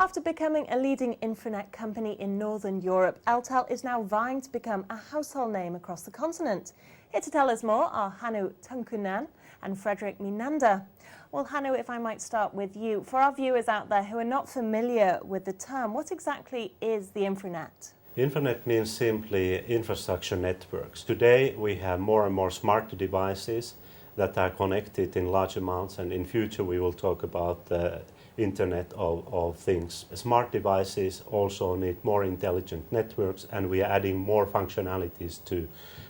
After becoming a leading Infranet company in Northern Europe, Eltel is now vying to become a household name across the continent. Here to tell us more are Hannu Tynkkynen and Fredrik Menander. Well, Hannu, if I might start with you. For our viewers out there who are not familiar with the term, what exactly is the Infranet? Infranet means simply infrastructure networks. Today we have more and more smart devices that are connected in large amounts, and in future we will talk about the Internet of Things. Smart devices also need more intelligent networks, and we are adding more functionalities to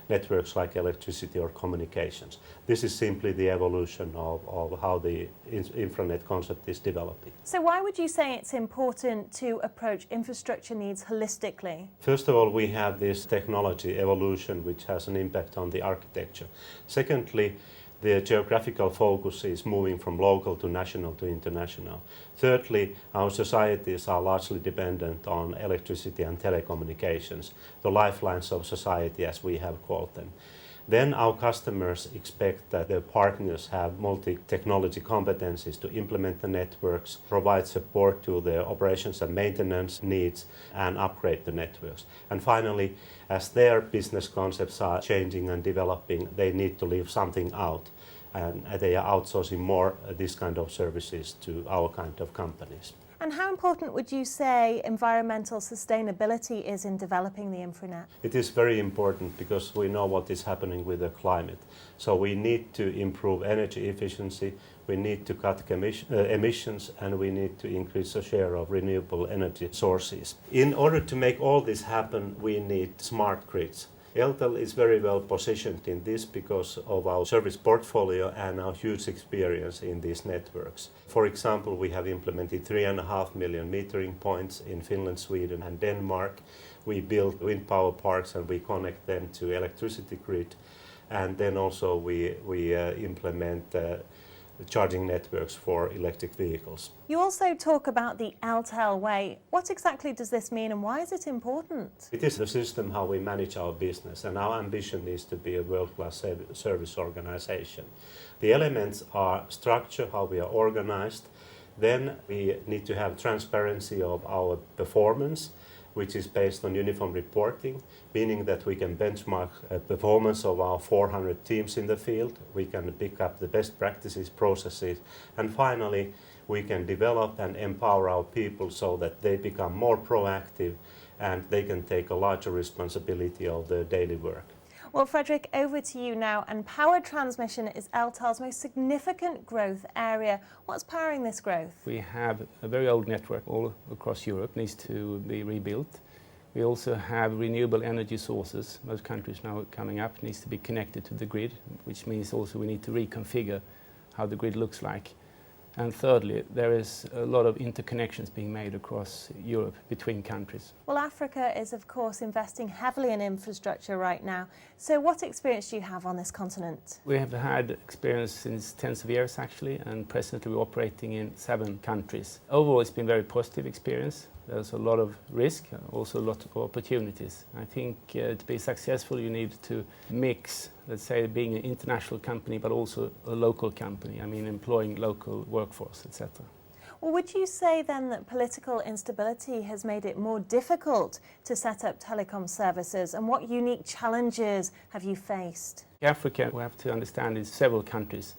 networks like electricity or communications. This is simply the evolution of how the Infranet concept is developing. So why would you say it's important to approach infrastructure needs holistically? First of all, we have this technology evolution which has an impact on the architecture. Secondly, the geographical focus is moving from local to national to international. Thirdly, our societies are largely dependent on electricity and telecommunications, the lifelines of society as we have called them. Then our customers expect that their partners have multi-technology competencies to implement the networks, provide support to their operations and maintenance needs, and upgrade the networks. And finally, as their business concepts are changing and developing, they need to leave something out. And they are outsourcing more this kind of services to our kind of companies. And how important would you say environmental sustainability is in developing the Infranet? It is very important because we know what is happening with the climate. So we need to improve energy efficiency, we need to cut emissions, and we need to increase the share of renewable energy sources. In order to make all this happen, we need smart grids. Eltel is very well positioned in this because of our service portfolio and our huge experience in these networks. For example, we have implemented 3.5 million metering points in Finland, Sweden and Denmark. We build wind power parks and we connect them to electricity grid. And then also we implement charging networks for electric vehicles. You also talk about the Eltel way. What exactly does this mean and why is it important? It is the system how we manage our business, and our ambition is to be a world-class service organization. The elements are structure, how we are organized. Then we need to have transparency of our performance, which is based on uniform reporting, meaning that we can benchmark performance of our 400 teams in the field, we can pick up the best practices, processes, and finally we can develop and empower our people so that they become more proactive and they can take a larger responsibility of their daily work. Well, Fredrik, over to you now. And power transmission is Eltel's most significant growth area. What's powering this growth? We have a very old network all across Europe, needs to be rebuilt. We also have renewable energy sources. Most countries now coming up needs to be connected to the grid, which means also we need to reconfigure how the grid looks like. And thirdly, there is a lot of interconnections being made across Europe between countries. Well, Africa is, of course, investing heavily in infrastructure right now. So what experience do you have on this continent? We have had experience since tens of years, actually, and presently we're operating in 7 countries. Overall, it's been a very positive experience. There's a lot of risk, also a lot of opportunities. I think to be successful, you need to mix, let's say, being an international company, but also a local company. I mean, employing local workforce, etc. Well, would you say then that political instability has made it more difficult to set up telecom services? And what unique challenges have you faced? Africa, we have to understand, is several countries.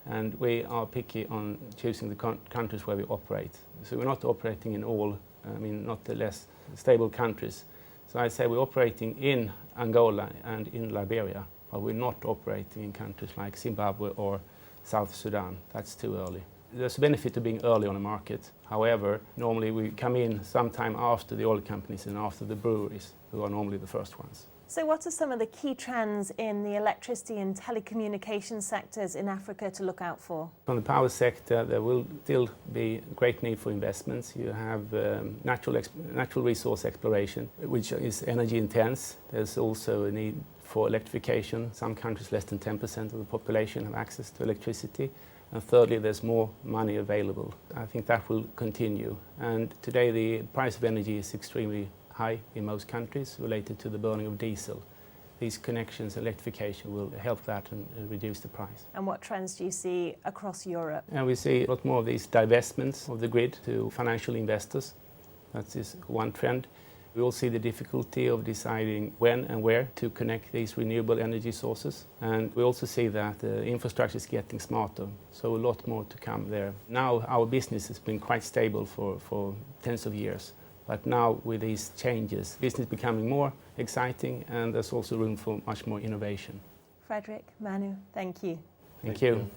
And we are picky on choosing the countries where we operate. So we're not operating in all, not the less stable countries. So I say we're operating in Angola and in Liberia, but we're not operating in countries like Zimbabwe or South Sudan. That's too early. There's a benefit to being early on the market. However, normally we come in sometime after the oil companies and after the breweries, who are normally the first ones. So what are some of the key trends in the electricity and telecommunication sectors in Africa to look out for? On the power sector, there will still be great need for investments. You have natural resource exploration, which is energy intense. There's also a need for electrification. Some countries, less than 10% of the population have access to electricity. And thirdly, there's more money available. I think that will continue. And today the price of energy is extremely high in most countries related to the burning of diesel. these connections, electrification will help that and reduce the price. And what trends do you see across Europe? And we see a lot more of these divestments of the grid to financial investors. That is one trend. We all see the difficulty of deciding when and where to connect these renewable energy sources. And we also see that the infrastructure is getting smarter, so a lot more to come there. Now our business has been quite stable for tens of years. But now with these changes, business is becoming more exciting and there's also room for much more innovation. Fredrik, Manu, thank you. Thank you.